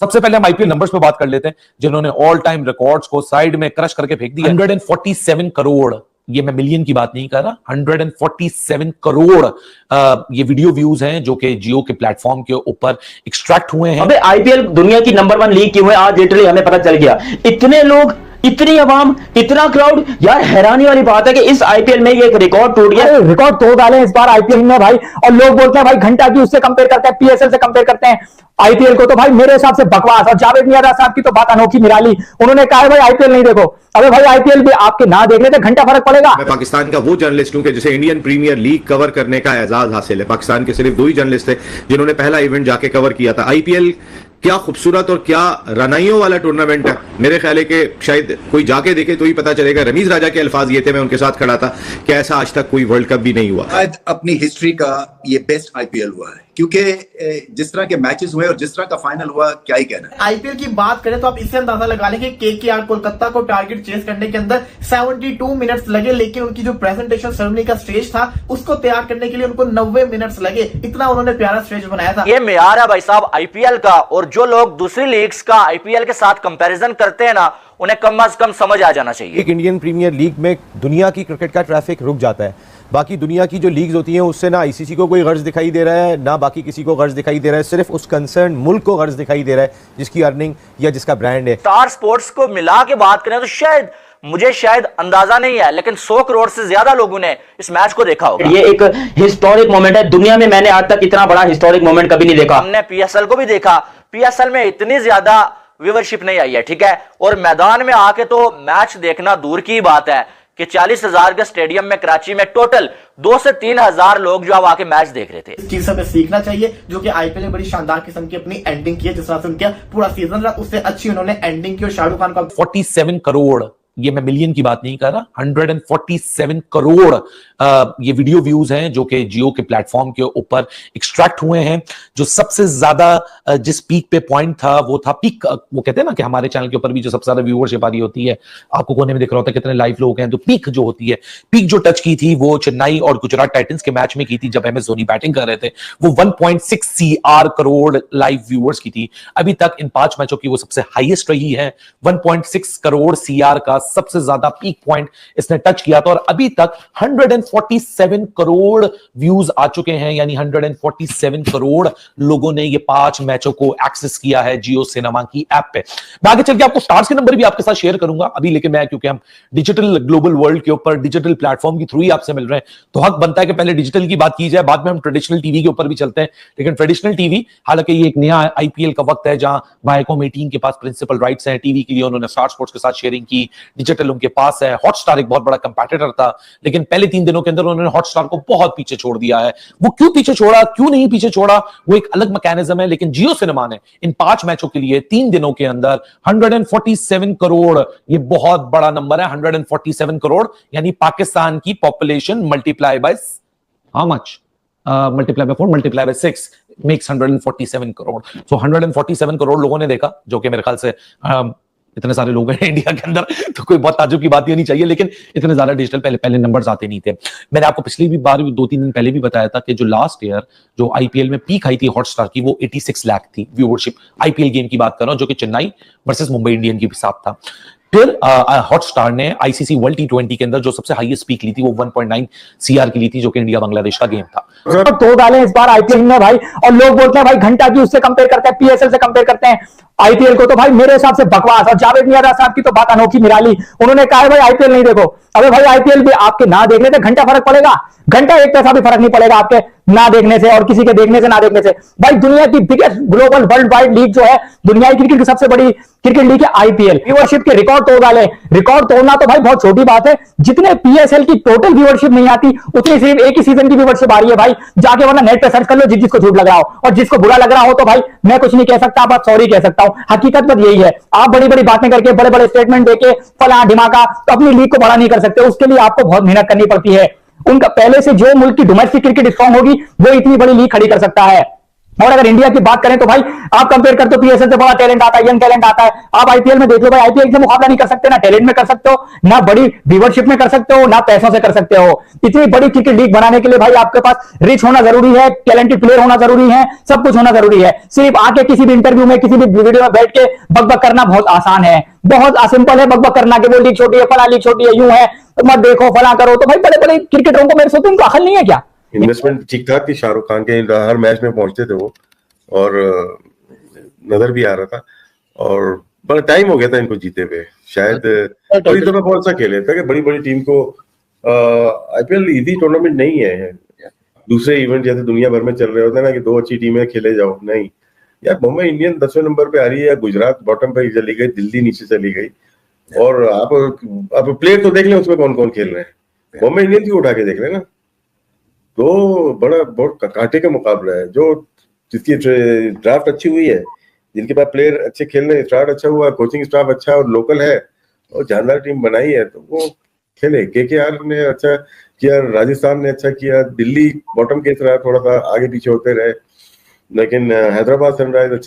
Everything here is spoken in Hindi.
सबसे पहले हम आईपीएल नंबर्स पे बात कर लेते हैं, जिन्होंने ऑल टाइम रिकॉर्ड्स को साइड में क्रश करके फेंक दिया। 147 करोड़, ये मैं मिलियन की बात नहीं कर रहा, 147 करोड़ ये वीडियो व्यूज हैं जो कि जियो के प्लेटफॉर्म के ऊपर एक्सट्रैक्ट हुए हैं। अबे आईपीएल दुनिया की नंबर 1 लीग क्यों है, आज लिटरली हमें पता चल गया। इतने लोग, इतनी आवाम, इतना क्राउड, यार हैरानी वाली बात है कि इस आईपीएल में ये एक रिकॉर्ड टूट गया। रिकॉर्ड तोड़ डाले इस बार आईपीएल में भाई, और लोग बोलते हैं भाई घंटा की उससे कंपेयर करते हैं, पीएसएल से कंपेयर करते हैं आईपीएल को, तो भाई मेरे हिसाब से बकवास। और जावेद मियां साहब की तो बात अनोखी निराली, उन्होंने कहा है भाई आईपीएल नहीं देखो। अबे भाई आईपीएल भी आपके ना देखने से घंटा फर्क पड़ेगा। मैं पाकिस्तान का वो जर्नलिस्ट हूं कि जिसे इंडियन प्रीमियर लीग कवर करने का एजाज हासिल है। पाकिस्तान के सिर्फ 2 ही जर्नलिस्ट थे जिन्होंने पहला इवेंट जाके कवर किया था। आईपीएल क्या खूबसूरत और क्या रनाइयों वाला टूर्नामेंट है। मेरे ख्याल है कि शायद कोई जाके देखे तो ही पता चलेगा। रमीज राजा के अल्फाज ये थे, मैं उनके साथ खड़ा था, कि ऐसा आज तक कोई वर्ल्ड कप भी नहीं हुआ। शायद अपनी हिस्ट्री का ये बेस्ट आईपीएल हुआ है, क्योंकि जिस तरह के मैचेस हुए और जिस तरह का फाइनल हुआ, क्या ही कहना है। आईपीएल की बात करें तो आप इससे अंदाजा लगा लें कि केकेआर कोलकाता को टारगेट चेस करने के अंदर 72 मिनट्स लगे, लेकिन उनकी जो प्रेजेंटेशन सेरेमनी का स्टेज था उसको तैयार करने के लिए उनको 90 मिनट्स लगे। इतना उन्होंने प्यारा स्टेज बनाया था। ये मेयार है भाई साहब आईपीएल का, और जो लोग दूसरी लीग्स का आईपीएल के साथ कंपैरिजन करते हैं ना, उन्हें कम से कम समझ आ जाना चाहिए। एक इंडियन प्रीमियर लीग में दुनिया की क्रिकेट का ट्रैफिक रुक जाता है। बाकी दुनिया की जो लीग्स होती हैं उससे ना आईसीसी को कोई गर्ज दिखाई दे रहा है, ना बाकी किसी को गर्ज दिखाई दे रहा है। सिर्फ उस कंसर्न मुल्क को गर्ज दिखाई दे रहा है जिसकी अर्निंग या जिसका ब्रांड है। स्टार स्पोर्ट्स को मिला के बात करें तो शायद अंदाजा नहीं है, लेकिन 100 करोड़ से ज्यादा लोगों ने इस मैच को देखा होगा। ये एक हिस्टोरिक मोमेंट है, दुनिया में मैंने आज तक इतना बड़ा हिस्टोरिक मोमेंट कभी नहीं देखा। हमने पीएसएल को भी देखा, पीएसएल में इतनी ज्यादा व्यूवरशिप नहीं आई है, ठीक है। और मैदान में आके तो मैच देखना दूर की बात है कि 40,000 के स्टेडियम में कराची में टोटल 2 से 3 हजार लोग जो आके मैच देख रहे थे। इस चीज से हमें सीखना चाहिए, जो कि आईपीएल ने बड़ी शानदार किस्म की अपनी एंडिंग की है। जिस तरह से उनका पूरा सीजन रहा उससे अच्छी उन्होंने एंडिंग की, और शाहरुख खान का 47 करोड़, ये मैं मिलियन की बात नहीं कर रहा, 147 करोड़ ये वीडियो व्यूज हैं जो कि जियो के प्लेटफॉर्म के ऊपर एक्सट्रैक्ट हुए हैं। जो सबसे ज्यादा जिस पीक पे पॉइंट था वो था पीक, वो कहते हैं ना कि हमारे चैनल के ऊपर भी जो सबसे ज्यादा व्यूअरशिप आ रही होती है, आपको कोने में दिख रहा होता है कितने लाइव लोग हैं। तो पीक जो होती है, पीक जो टच की थी वो चेन्नई और गुजरात टाइटंस के मैच में की थी, जब एमएस धोनी बैटिंग कर रहे थे। वो 1.6 CR करोड़ लाइव व्यूअर्स की थी। अभी तक इन 5 मैचों की वो सबसे हाईएस्ट रही है। 1.6 करोड़ CR का सबसे ज्यादा पीक पॉइंट इसने टच किया था, और अभी तक 147 करोड़ व्यूज आ चुके हैं, यानी 147 करोड़ लोगों ने ये 5 मैचों को एक्सेस किया है जियो सिनेमा की ऐप पे। मैं आगे चल के आपको स्टार्स के नंबर भी आपके साथ शेयर करूंगा अभी, लेकिन मैं क्योंकि हम डिजिटल ग्लोबल वर्ल्ड के ऊपर डिजिटल प्लेटफॉर्म के थ्रू ही आपसे मिल रहे हैं, तो हक बनता है कि पहले डिजिटल की बात की जाए, बाद में हम ट्रेडिशनल टीवी के ऊपर भी चलते हैं। लेकिन ट्रेडिशनल टीवी, हालांकि ये एक नया आईपीएल का वक्त है जहां वायकॉम 18 के पास प्रिंसिपल राइट्स हैं टीवी के लिए, उन्होंने स्टार स्पोर्ट्स के साथ शेयरिंग की, डिजिटल उनके पास है। हॉटस्टार एक बहुत बड़ा कंपेटिटर था, लेकिन पहले 3 दिनों के अंदर उन्होंने हॉटस्टार को बहुत पीछे छोड़ दिया है। वो क्यों पीछे छोड़ा, क्यों नहीं पीछे छोड़ा, वो एक अलग मैकेनिज्म है। लेकिन जियो सिनेमा ने इन 5 मैचों के लिए 3 दिनों के अंदर 147 करोड़, ये बहुत बड़ा नंबर है। 147 करोड़ यानी पाकिस्तान की population multiply by how much, multiply by 4, multiply by 6 makes 147 crore. So 147 crore लोगों ने देखा, जो कि मेरे ख्याल से इतने सारे लोग हैं इंडिया के अंदर, तो कोई बहुत ताज्जुब की बात ही नहीं चाहिए। लेकिन इतने ज्यादा डिजिटल पहले नंबर्स आते नहीं थे। मैंने आपको पिछली भी बार 2-3 दिन पहले भी बताया था कि जो लास्ट ईयर जो आईपीएल में पीक आई थी हॉटस्टार की, वो 86 लाख थी व्यूअरशिप। आईपीएल गेम की बात कर रहा हूं, जो कि चेन्नई वर्सेस मुंबई इंडियन के साथ था। फिर हॉटस्टार ने आईसीसी वर्ल्ड T20 के अंदर जो सबसे हाईएस्ट पीक ली थी वो 1.9 CR की ली थी, जो कि इंडिया बांग्लादेश का गेम था। तो डाले इस बार आईपीएल में भाई, और लोग बोलते हैं भाई घंटा की उससे कंपेयर करते हैं, पीएसएल से कंपेयर करते हैं आईपीएल को, तो भाई मेरे हिसाब से बकवास। और जावेद मियां साहब की तो बात अनोखी निराली, उन्होंने कहा है भाई आईपीएल नहीं देखो। अबे भाई आईपीएल भी आपके ना देखने से घंटा फर्क पड़ेगा, घंटा 1 पैसा भी फर्क नहीं पड़ेगा आपके ना देखने से और किसी के देखने से ना देखने से। भाई दुनिया की biggest global world wide league जो है, दुनिया की क्रिकेट की सबसे बड़ी क्रिकेट लीग है आईपीएल। व्यूअरशिप के रिकॉर्ड तोड़ डाले। रिकॉर्ड तोड़ना तो भाई बहुत छोटी बात है, जितने पीएसएल की टोटल व्यूअरशिप नहीं आती उतनी सिर्फ एक ही सीजन की व्यूअरशिप आ रही है भाई। जाके वरना नेट पे सर्च कर लो, जिसको झूठ लग रहा हो, और जिसको बुरा लग रहा हो तो भाई मैं कुछ नहीं कह सकता, आप सॉरी कह सकता हूं। हकीकत बात यही है, आप बड़ी बड़ी बातें करके, बड़े बड़े स्टेटमेंट देके फला ढिमाका तो अपनी लीग को बड़ा नहीं कर सकते। उसके लिए आपको बहुत मेहनत करनी पड़ती है। उनका पहले से जो मुल्क की डोमेस्टिक क्रिकेट स्ट्रांग होगी वो इतनी बड़ी लीग खड़ी कर सकता है। और अगर इंडिया की बात करें तो भाई आप कंपेयर करते हो पीएसएल से बड़ा टैलेंट आता है, यंग टैलेंट आता है। आप आईपीएल में देख लो भाई, आईपीएल से मुकाबला नहीं कर सकते, ना टैलेंट में कर सकते हो, ना बड़ी व्यूवरशिप में कर सकते हो, ना पैसों से कर सकते हो। इतनी बड़ी क्रिकेट लीग बनाने के लिए भाई आपके पास रिच होना जरूरी है, टैलेंटेड प्लेयर होना जरूरी है, सब कुछ होना जरूरी है। सिर्फ आके किसी भी इंटरव्यू में, किसी भी वीडियो में बैठ के बकबक करना बहुत आसान है, बहुत सिंपल है बकबक करना कि वो लीग छोटी है, फला लीग छोटी है, यूं है, तो मत देखो, फला करो। तो भाई बड़े बड़े क्रिकेटरों को मेरे से उनको अकल नहीं है क्या? इन्वेस्टमेंट ठीक ठाक थी शाहरुख खान के, हर मैच में पहुंचते थे वो, और नजर भी आ रहा था, और बड़ा टाइम हो गया था इनको जीते हुए। शायद कोई दफा बहुत सा खेले था कि बड़ी बड़ी टीम को आईपीएल इजी टूर्नामेंट नहीं है। दूसरे इवेंट जैसे दुनिया भर में चल रहे होते हैं ना कि 2 अच्छी टीमें खेले जाओ, नहीं यार। मुंबई इंडियन 10वें नंबर पे आ रही है, गुजरात बॉटम पे चली गई, दिल्ली नीचे चली गई, और आप प्लेयर तो देख लें उसमें कौन कौन खेल रहे हैं। मुंबई इंडियन की उठा के देख लें ना, तो बहुत कांटे का मुकाबला है। जो जिसकी ड्राफ्ट अच्छी हुई है, जिनके पास प्लेयर अच्छे खेल रहे हैं, स्टार्ट अच्छा हुआ, कोचिंग स्टाफ अच्छा और लोकल है, और जानदार टीम बनाई है, तो वो खेले। केकेआर ने अच्छा किया, राजस्थान ने अच्छा किया, दिल्ली बॉटम के तरह थोड़ा सा आगे पीछे होते रहे, लेकिन हैदराबाद सनराइजर्स